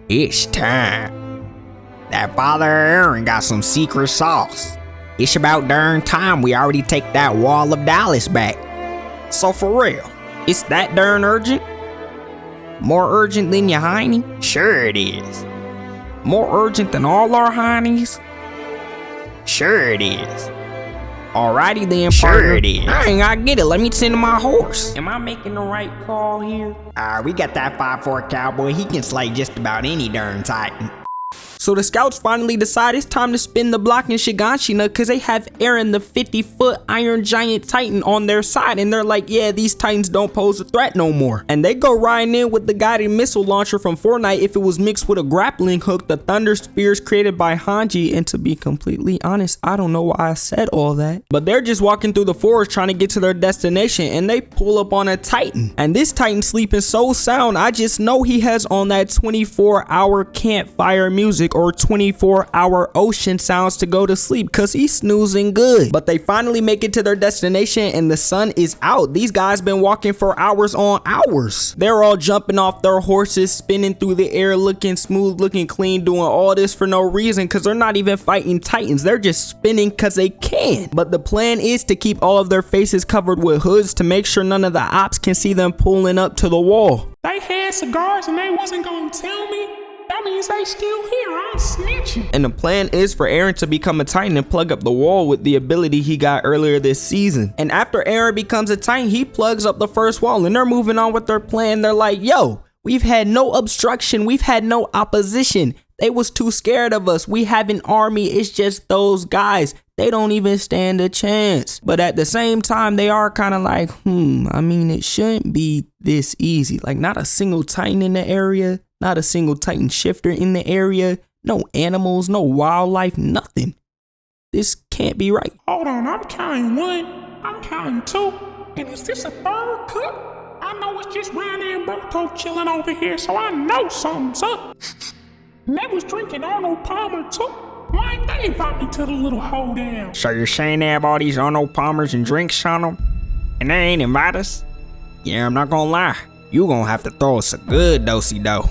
It's time. That Father Eren got some secret sauce. It's about darn time we already take that wall of Dallas back. So for real, it's that darn urgent? More urgent than your hiney? Sure it is. More urgent than all our heinies? Sure it is. Alrighty then, partner. Sure it is. I ain't gotta get it. Let me tend to my horse. Am I making the right call here? We got that 5'4" cowboy. He can slay just about any darn Titan. So the scouts finally decide it's time to spin the block in Shiganshina because they have Eren, the 50-foot Iron Giant Titan, on their side, and they're like, yeah, these Titans don't pose a threat no more. And they go riding in with the guided missile launcher from Fortnite if it was mixed with a grappling hook, the Thunder Spears created by Hanji, and to be completely honest, I don't know why I said all that. But they're just walking through the forest trying to get to their destination, and they pull up on a Titan. And this Titan sleeping so sound, I just know he has on that 24-hour campfire music or 24-hour ocean sounds to go to sleep because he's snoozing good. But they finally make it to their destination and the sun is out. These guys been walking for hours on hours. They're all jumping off their horses, spinning through the air, looking smooth, looking clean, doing all this for no reason because they're not even fighting Titans. They're just spinning because they can. But the plan is to keep all of their faces covered with hoods to make sure none of the ops can see them pulling up to the wall. They had cigars and they wasn't gonna tell me? That means they still here. I'm snitching. And the plan is for Eren to become a Titan and plug up the wall with the ability he got earlier this season. And after Eren becomes a Titan, he plugs up the first wall and they're moving on with their plan. They're like, yo, we've had no obstruction. We've had no opposition. They was too scared of us. We have an army. It's just those guys. They don't even stand a chance. But at the same time, they are kind of like, I mean, it shouldn't be this easy. Like, not a single Titan in the area. Not a single Titan shifter in the area. No animals, no wildlife, nothing. This can't be right. Hold on, I'm counting 1. I'm counting 2. And is this a third cup? I know it's just Ronnie and Berto chilling over here, so I know something's up. And they was drinking Arnold Palmer too. Why ain't they invite me to the little hoedown? So you're saying they have all these Arnold Palmers and drinks on them? And they ain't invite us? Yeah, I'm not gonna lie. You gonna have to throw us a good dosey-do.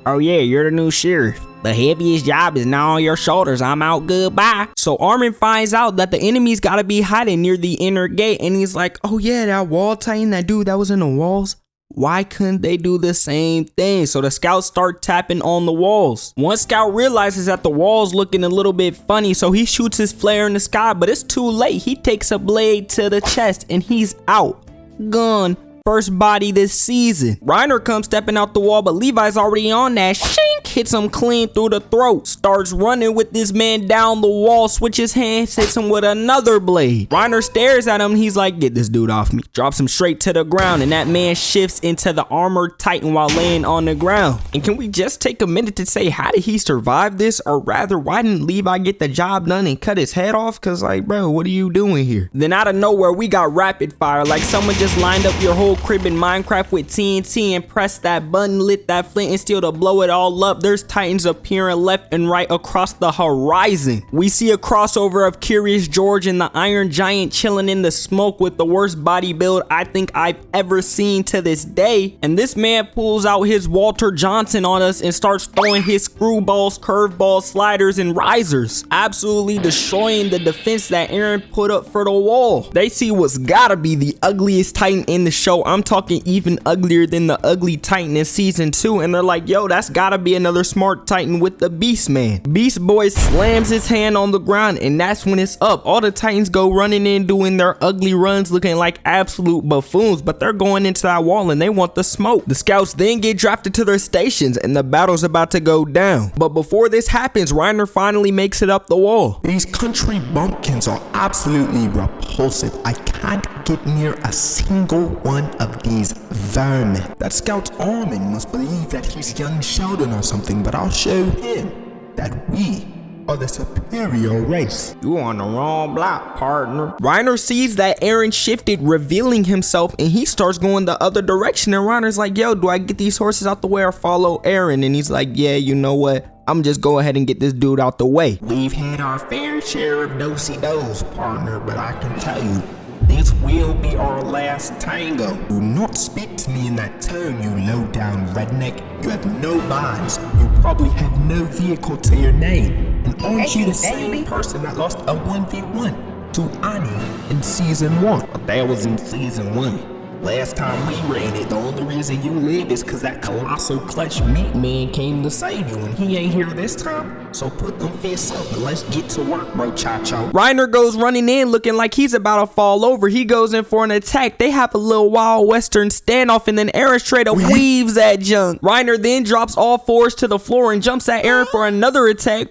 Oh yeah, you're the new sheriff. The heaviest job is now on your shoulders. I'm out, goodbye. So Armin finds out that the enemy's gotta be hiding near the inner gate, and he's like, oh yeah, that wall Titan, that dude that was in the walls. Why couldn't they do the same thing? So the scouts start tapping on the walls. One scout realizes that the wall's looking a little bit funny, so he shoots his flare in the sky, but it's too late. He takes a blade to the chest and he's out. Gone. First body this season. Reiner comes stepping out the wall, but Levi's already on that. Shink! Hits him clean through the throat. Starts running with this man down the wall. Switches hands, hits him with another blade. Reiner stares at him. He's like, get this dude off me. Drops him straight to the ground, and that man shifts into the armored Titan while laying on the ground. And can we just take a minute to say, how did he survive this? Or rather, why didn't Levi get the job done and cut his head off? Cause like, bro, what are you doing here? Then out of nowhere, we got rapid fire. Like someone just lined up your whole crib in Minecraft with TNT and pressed that button, lit that flint and steel to blow it all up. There's Titans appearing left and right across the horizon. We see a crossover of Curious George and the Iron Giant chilling in the smoke with the worst body build I think I've ever seen to this day. And this man pulls out his Walter Johnson on us and starts throwing his screwballs, curveballs, sliders, and risers, absolutely destroying the defense that Eren put up for the wall. They see what's gotta be the ugliest Titan in the show. I'm talking even uglier than the ugly Titan in season 2, and they're like, yo, that's gotta be another smart Titan with the Beast Man. Beast Boy slams his hand on the ground, and that's when it's up. All the Titans go running in doing their ugly runs looking like absolute buffoons, but they're going into that wall and they want the smoke. The scouts then get drafted to their stations and the battle's about to go down. But before this happens, Reiner finally makes it up the wall. These country bumpkins are absolutely repulsive. I can't get near a single one of these vermin. That scout Armin must believe that he's young Sheldon or something, but I'll show him that we are the superior race. You on the wrong block, partner. Reiner sees that Eren shifted, revealing himself, and he starts going the other direction. And Reiner's like, yo, do I get these horses out the way or follow Eren? And he's like, yeah, you know what? I'm just go ahead and get this dude out the way. We've had our fair share of dosey-dos, partner, but I can tell you, This will be our last tango. Do not speak to me in that tone, you low-down redneck. You have no bonds. You probably have no vehicle to your name. And aren't you the same person that lost a 1v1 to Annie in season 1? Well, that was in season 1. Last time we ran it, the only reason you live is cause that colossal clutch meat man came to save you, and he ain't here this time. So put them fists up and let's get to work, bro, Chacho. Reiner goes running in looking like he's about to fall over. He goes in for an attack. They have a little wild western standoff, and then Eren straight up weaves that junk. Reiner then drops all fours to the floor and jumps at Eren for another attack.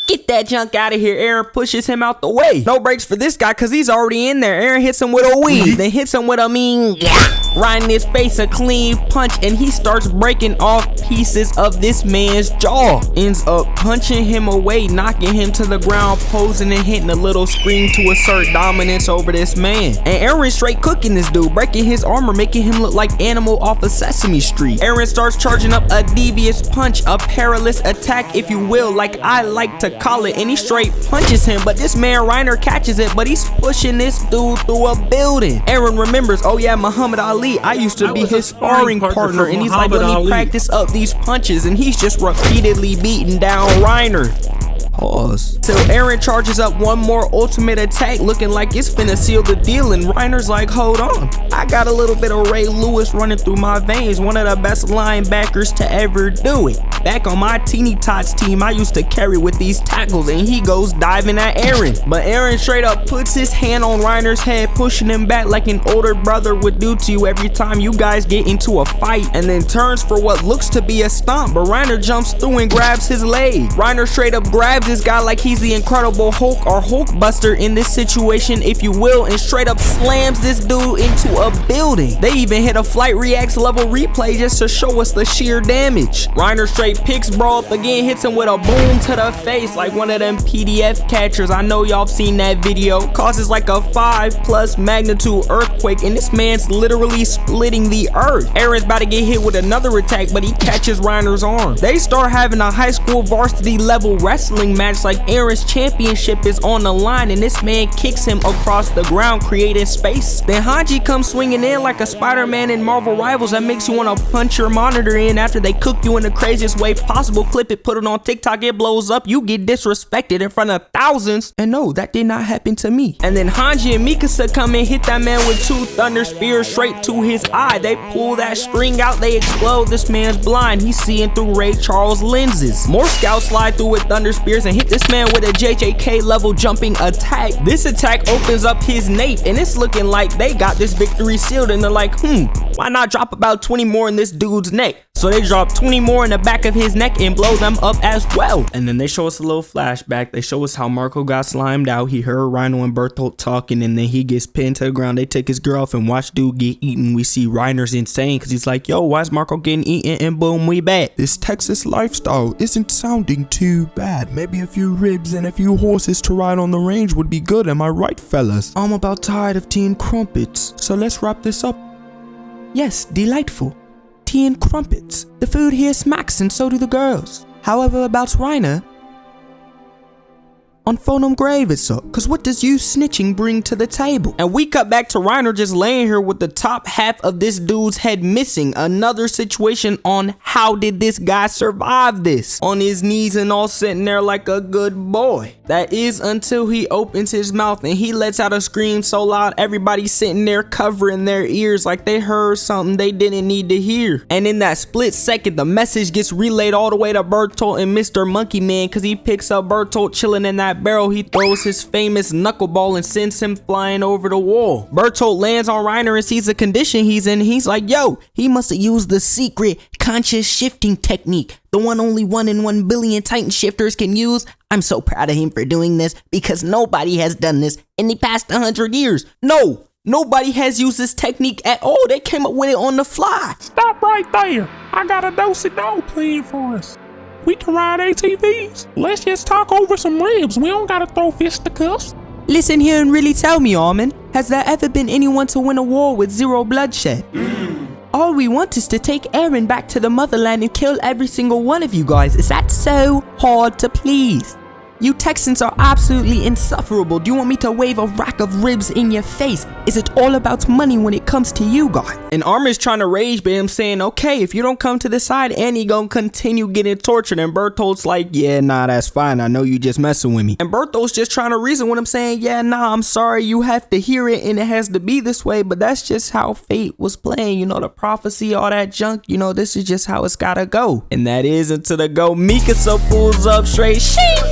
Get that junk out of here. Eren pushes him out the way. No breaks for this guy because he's already in there. Eren hits him with a weave, then hits him with a mean right in his face, a clean punch, and he starts breaking off pieces of this man's jaw. Ends up punching him away, knocking him to the ground, posing and hitting a little scream to assert dominance over this man. And Eren straight cooking this dude, breaking his armor, making him look like Animal off of Sesame Street. Eren starts charging up a devious punch, a perilous attack if you will, like I like to call it, and he straight punches him, but this man Reiner catches it, but he's pushing this dude through a building. Eren remembers, oh yeah, Muhammad Ali, I used to be his sparring partner, and he's like, let me practice up these punches, and he's just repeatedly beating down Reiner. Pause. Till Eren charges up one more ultimate attack, looking like it's finna seal the deal, and Reiner's like, hold on, I got a little bit of Ray Lewis running through my veins, one of the best linebackers to ever do it. Back on my Teeny Tots team, I used to carry with these tackles, and he goes diving at Eren. But Eren straight up puts his hand on Reiner's head, pushing him back like an older brother would do to you every time you guys get into a fight, and then turns for what looks to be a stomp, but Reiner jumps through and grabs his leg. Reiner straight up grabs this guy like he's the Incredible Hulk or Hulkbuster in this situation, if you will, and straight up slams this dude into a building. They even hit a Flight Reacts level replay just to show us the sheer damage. Reiner straight picks bro up again, hits him with a boom to the face like one of them PDF catchers. I know y'all seen that video. Causes like a 5+ magnitude earthquake, and this man's literally splitting the earth. Eren's about to get hit with another attack, but he catches Reiner's arm. They start having a high school varsity level wrestling match like Eren's championship is on the line, and this man kicks him across the ground, creating space. Then Hanji comes swinging in like a Spider-Man in Marvel Rivals that makes you want to punch your monitor in after they cook you in the craziest way possible. Clip it, put it on TikTok, it blows up, you get disrespected in front of thousands. And no, that did not happen to me. And then Hanji and Mikasa come and hit that man with 2 thunder spears straight to his eye. They pull that string out, they explode. This man's blind, he's seeing through Ray Charles lenses. More scouts slide through with thunder spears and hit this man with a JJK level jumping attack. This attack opens up his nape, and it's looking like they got this victory sealed, and they're like, why not drop about 20 more in this dude's neck? So they drop 20 more in the back of his neck and blow them up as well. And then they show us a little flashback. They show us how Marco got slimed out. He heard Rhino and Bertolt talking, and then he gets pinned to the ground. They take his girl off and watch dude get eaten. We see Reiner's insane because he's like, yo, why is Marco getting eaten? And boom, we back. This Texas lifestyle isn't sounding too bad. Maybe a few ribs and a few horses to ride on the range would be good, am I right, fellas? I'm about tired of tea and crumpets, so let's wrap this up. Yes, delightful. Tea and crumpets. The food here smacks, and so do the girls. However, about Reiner, on phonum grave it's up, cause what does you snitching bring to the table? And we cut back to Reiner just laying here with the top half of this dude's head missing. Another situation on how did this guy survive this? On his knees and all sitting there like a good boy. That is until he opens his mouth and he lets out a scream so loud everybody's sitting there covering their ears like they heard something they didn't need to hear. And in that split second, the message gets relayed all the way to Bertolt and Mr. Monkey Man, cause he picks up Bertolt chilling in that barrel. He throws his famous knuckleball and sends him flying over the wall. Bertolt lands on Reiner and sees the condition he's in. He's like, yo, he must have used the secret conscious shifting technique, the one only 1 in 1 billion Titan shifters can use. I'm so proud of him for doing this because nobody has done this in the past 100 years. No, nobody has used this technique at all. They came up with it on the fly. Stop right there. I got a do-si-do plan for us. We can ride ATVs. Let's just talk over some ribs. We don't gotta throw fisticuffs. Listen here and really tell me, Armin. Has there ever been anyone to win a war with 0 bloodshed? All we want is to take Eren back to the motherland and kill every single one of you guys. Is that so hard to please? You Texans are absolutely insufferable. Do you want me to wave a rack of ribs in your face? Is it all about money when it comes to you guys? And Armin's trying to rage, but I'm saying, okay, if you don't come to the side, Annie gonna continue getting tortured. And Berthold's like, yeah, nah, that's fine. I know you just messing with me. And Berthold's just trying to reason with him, saying, yeah, nah, I'm sorry. You have to hear it and it has to be this way. But that's just how fate was playing. You know, the prophecy, all that junk. You know, this is just how it's gotta go. And that is until the go. Mikasa pulls up straight.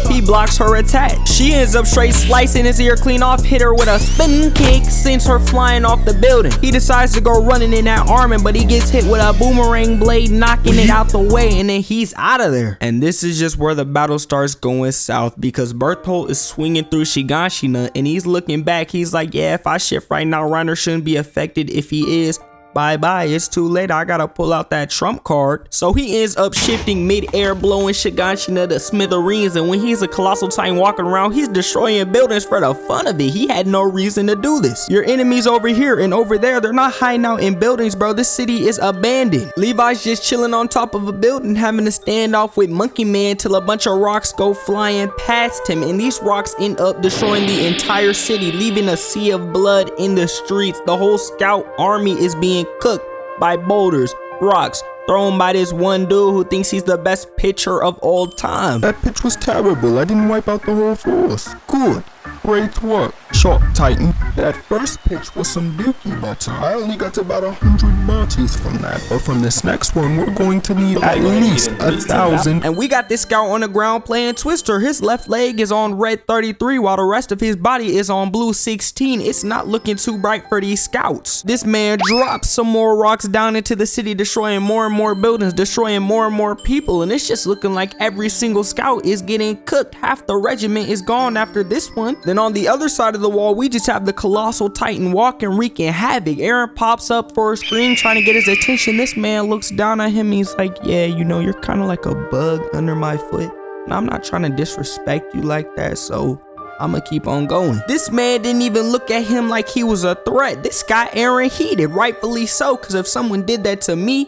He blocks her attack. She ends up straight slicing his ear clean off, hit her with a spin kick, sends her flying off the building. He decides to go running in at Armin, but he gets hit with a boomerang blade, knocking it out the way, and then he's out of there. And this is just where the battle starts going south, because Berthold is swinging through Shiganshina, and he's looking back. He's like, yeah, if I shift right now, Reiner shouldn't be affected. If he is, bye-bye, it's too late. I gotta pull out that trump card. So he ends up shifting mid-air, blowing Shiganshina to smithereens, and when he's a Colossal Titan walking around, he's destroying buildings for the fun of it. He had no reason to do this. Your enemies over here and over there, they're not hiding out in buildings, bro. This city is abandoned. Levi's just chilling on top of a building, having a standoff with Monkey Man till a bunch of rocks go flying past him, and these rocks end up destroying the entire city, leaving a sea of blood in the streets. The whole scout army is being cooked by boulders, rocks, thrown by this one dude who thinks he's the best pitcher of all time. That pitch was terrible. I didn't wipe out the whole force. Good. Great work, Short Titan. That first pitch was some dookie butter. I only got about 100 bodies from that. But from this next one, we're going to need at least 1,000. And we got this scout on the ground playing Twister. His left leg is on red 33 while the rest of his body is on blue 16. It's not looking too bright for these scouts. This man drops some more rocks down into the city, destroying more and more buildings, destroying more and more people. And it's just looking like every single scout is getting cooked. Half the regiment is gone after this one. Then on the other side of the wall, we just have the Colossal Titan walking, wreaking havoc. Eren pops up for a screen trying to get his attention. This man looks down at him. He's like, yeah, you know, you're kind of like a bug under my foot. And I'm not trying to disrespect you like that, so I'm gonna keep on going. This man didn't even look at him like he was a threat. This guy Eren heated, rightfully so, because if someone did that to me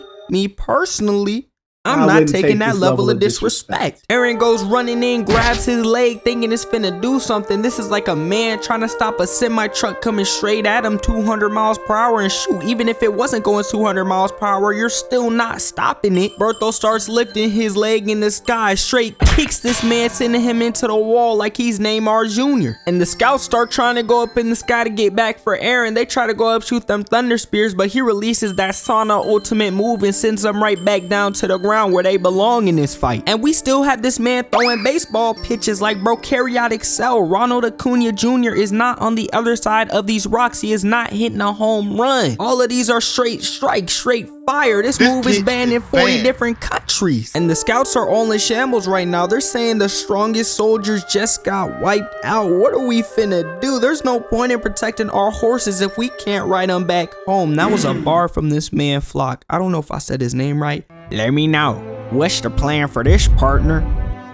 personally, I'm not taking that level of disrespect. Eren goes running in, grabs his leg, thinking it's finna do something. This is like a man trying to stop a semi-truck coming straight at him 200 miles per hour. And shoot, even if it wasn't going 200 miles per hour, you're still not stopping it. Berthold starts lifting his leg in the sky, straight kicks this man, sending him into the wall like he's Neymar Jr. And the scouts start trying to go up in the sky to get back for Eren. They try to go up, shoot them thunder spears, but he releases that sauna ultimate move and sends them right back down to the ground where they belong in this fight. And we still have this man throwing baseball pitches like prokaryotic cell. Ronald Acuna Jr. is not on the other side of these rocks. He is not hitting a home run. All of these are straight strikes, straight fire. This move is banned in 40 different countries. And the scouts are all in shambles right now. They're saying the strongest soldiers just got wiped out. What are we finna do? There's no point in protecting our horses if we can't ride them back home. That was a bar from this man Flock. I don't know if I said his name right. Let me know. What's the plan for this, partner?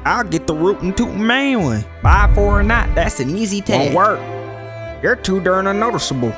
I'll get the rootin' tootin' main one. Buy for or not, that's an easy task. Won't work. You're too darn unnoticeable.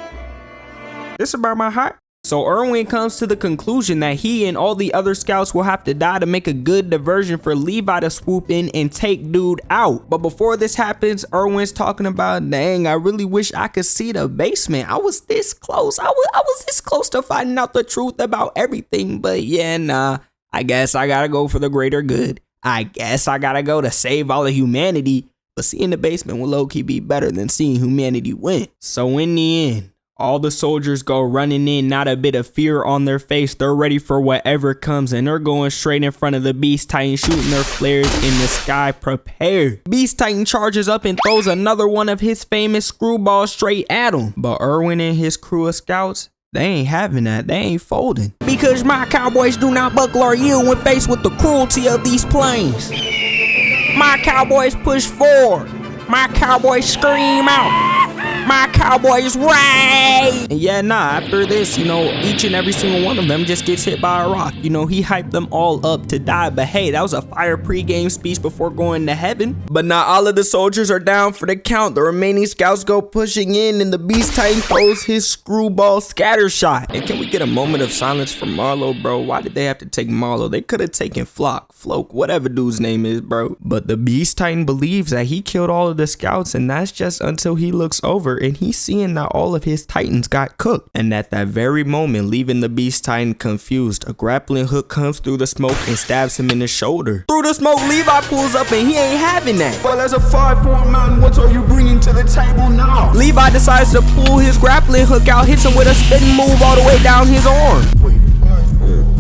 This about my height? So Erwin comes to the conclusion that he and all the other scouts will have to die to make a good diversion for Levi to swoop in and take dude out. But before this happens, Erwin's talking about, dang, I really wish I could see the basement. I was this close. I was this close to finding out the truth about everything. But yeah, nah, I guess I gotta go for the greater good. I guess I gotta go to save all of humanity. But seeing the basement will low-key be better than seeing humanity win. So in the end, all the soldiers go running in, not a bit of fear on their face. They're ready for whatever comes, and they're going straight in front of the Beast Titan, shooting their flares in the sky, prepared. Beast Titan charges up and throws another one of his famous screwballs straight at him. But Erwin and his crew of scouts, they ain't having that. They ain't folding. Because my cowboys do not buckle or yield when faced with the cruelty of these plains. My cowboys push forward. My cowboys scream out. my cowboys right. And yeah, nah, after this, you know, each and every single one of them just gets hit by a rock. You know, he hyped them all up to die, but hey, that was a fire pre-game speech before going to heaven. But not all of the soldiers are down for the count. The remaining scouts go pushing in, and the Beast Titan throws his screwball scatter shot. And can we get a moment of silence for Marlo, bro? Why did they have to take Marlo? They could have taken Floke, whatever dude's name is, bro. But the Beast Titan believes that he killed all of the scouts, and that's just until he looks over and he's seeing that all of his Titans got cooked. And at that very moment, leaving the Beast Titan confused, a grappling hook comes through the smoke and stabs him in the shoulder. Through the smoke, Levi pulls up and he ain't having that. Well, as a 5'4" man, what are you bringing to the table now? Levi decides to pull his grappling hook out, hits him with a spin move all the way down his arm. Wait,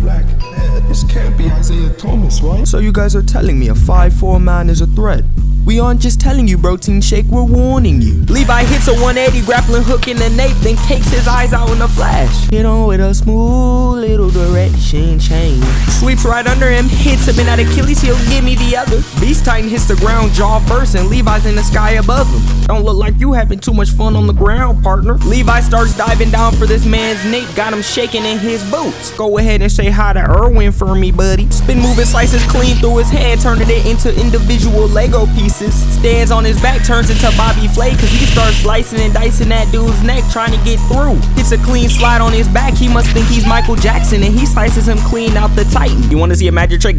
black hair. This can't be Isaiah Thomas, right? So you guys are telling me a 5'4" man is a threat? We aren't just telling you, Protein Shake, we're warning you. Levi hits a 180 grappling hook in the nape, then cakes his eyes out in a flash. Hit on with a smooth little direction change. Sweeps right under him, hits him in that Achilles heel, give me the other. Beast Titan hits the ground jaw first, and Levi's in the sky above him. Don't look like you having too much fun on the ground, partner. Levi starts diving down for this man's nape, got him shaking in his boots. Go ahead and say hi to Erwin for me, buddy. Spin move and slices clean through his hand, turning it into individual Lego pieces. Stands on his back, turns into Bobby Flay, cause he starts slicing and dicing that dude's neck, trying to get through. Hits a clean slide on his back, he must think he's Michael Jackson, and he slices him clean out the Titan. You wanna see a magic trick?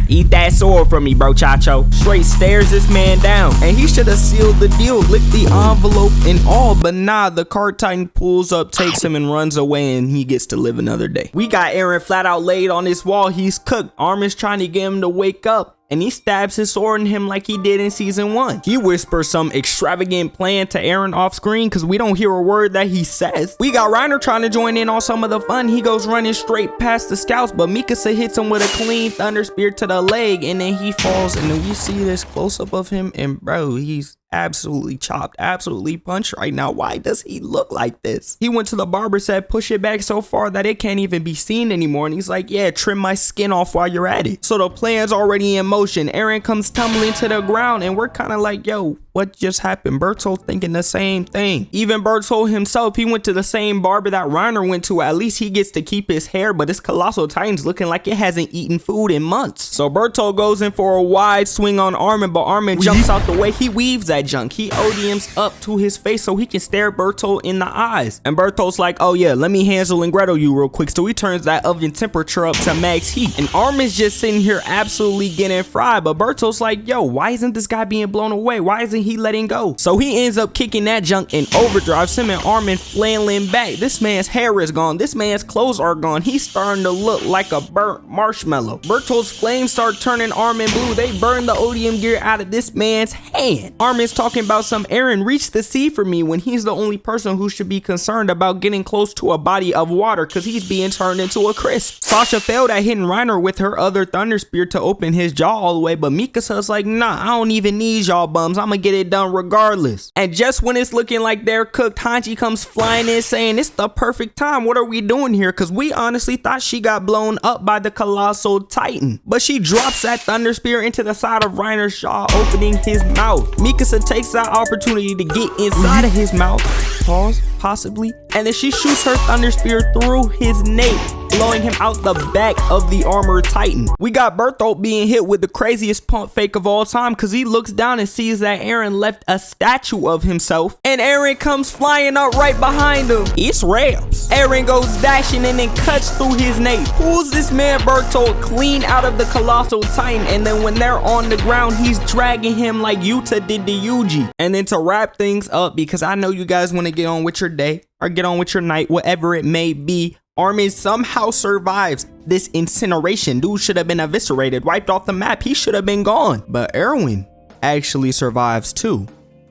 Eat that sword from me, bro, Chacho. Straight stares this man down, and he should have sealed the deal, licked the envelope and all, but nah, the card Titan pulls up, takes him and runs away, and he gets to live another day. We got Eren flat out laid on this wall, he's cooked. Armin's trying to get him to wake up, and he stabs his sword in him like he did in season 1. He whispers some extravagant plan to Eren off screen because we don't hear a word that he says. We got Reiner trying to join in on some of the fun. He goes running straight past the scouts, but Mikasa hits him with a clean thunder spear to the leg, and then he falls, and then we see this close up of him, and bro, he's absolutely chopped, absolutely punched right now. Why does he look like this? He went to the barber, said push it back so far that it can't even be seen anymore, and he's like, yeah, trim my skin off while you're at it. So the plan's already in motion. Eren comes tumbling to the ground, and we're kind of like, yo, what just happened? Bertolt thinking the same thing. Even Bertolt himself, he went to the same barber that Reiner went to. At least he gets to keep his hair, but this Colossal Titan's looking like it hasn't eaten food in months. So Bertolt goes in for a wide swing on Armin, but Armin jumps out the way. He weaves that junk. He ODMs up to his face so he can stare Bertolt in the eyes. And Bertolt's like, oh yeah, let me Hansel and Gretel you real quick. So he turns that oven temperature up to max heat. And Armin's just sitting here absolutely getting fried. But Bertolt's like, yo, why isn't this guy being blown away? Why isn't he letting go? So he ends up kicking that junk and overdrives him, and Armin flailing back. This man's hair is gone. This man's clothes are gone. He's starting to look like a burnt marshmallow. Bertolt's flames start turning Armin blue. They burn the ODM gear out of this man's hand. Armin's talking about some Eren reach the sea for me when he's the only person who should be concerned about getting close to a body of water because he's being turned into a crisp. Sasha failed at hitting Reiner with her other thunder spear to open his jaw all the way, but Mikasa's like, nah, I don't even need y'all bums. I'm gonna get it done regardless. And just when it's looking like they're cooked, Hanji comes flying in saying it's the perfect time. What are we doing here? Because we honestly thought she got blown up by the Colossal Titan. But she drops that thunder spear into the side of Reiner's jaw, opening his mouth. Mikasa takes that opportunity to get inside of his mouth, pause, possibly, and then she shoots her thunder spear through his nape, blowing him out the back of the armored Titan. We got Bertolt being hit with the craziest pump fake of all time because he looks down and sees that Eren left a statue of himself, and Eren comes flying up right behind him. It's Rams. Eren goes dashing and then cuts through his nape, pulls this man Bertolt clean out of the Colossal Titan, and then when they're on the ground, he's dragging him like Yuta did to Yuji. And then to wrap things up, because I know you guys want to get on with your day or get on with your night, whatever it may be, Armin somehow survives this incineration. Dude should have been eviscerated, wiped off the map. He should have been gone. But Erwin actually survives too.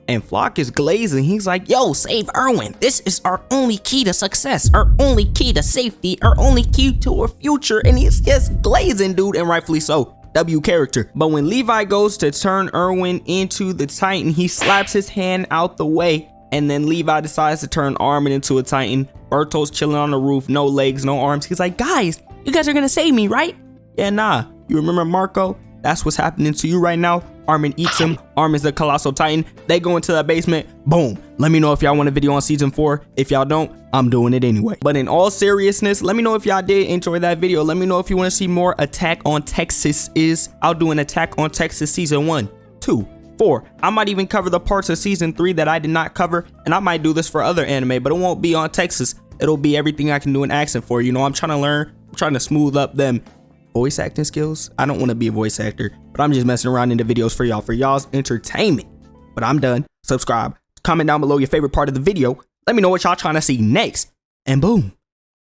And Flock is glazing. He's like, yo, save Erwin. This is our only key to success, our only key to safety, our only key to our future. And he's just glazing, dude, and rightfully so. W character. But when Levi goes to turn Erwin into the Titan, he slaps his hand out the way, and then Levi decides to turn Armin into a Titan. Bertolt's chilling on the roof, no legs, no arms. He's like, guys, you guys are gonna save me, right? Yeah, nah. You remember Marco? That's what's happening to you right now. Armin eats him. Armin's the Colossal Titan. They go into the basement. Boom. Let me know if y'all want a video on season 4. If y'all don't, I'm doing it anyway. But in all seriousness, let me know if y'all did enjoy that video. Let me know if you want to see more Attack on Texas. I'll do an Attack on Texas season 1, 2, 4. I might even cover the parts of season 3 that I did not cover, and I might do this for other anime, but it won't be on Texas. It'll be everything I can do in accent for. You know, I'm trying to learn. I'm trying to smooth up them voice acting skills. I don't want to be a voice actor, but I'm just messing around in the videos for y'all's entertainment. But I'm done. Subscribe, comment down below your favorite part of the video. Let me know what y'all trying to see next, and boom,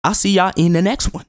I'll see y'all in the next one.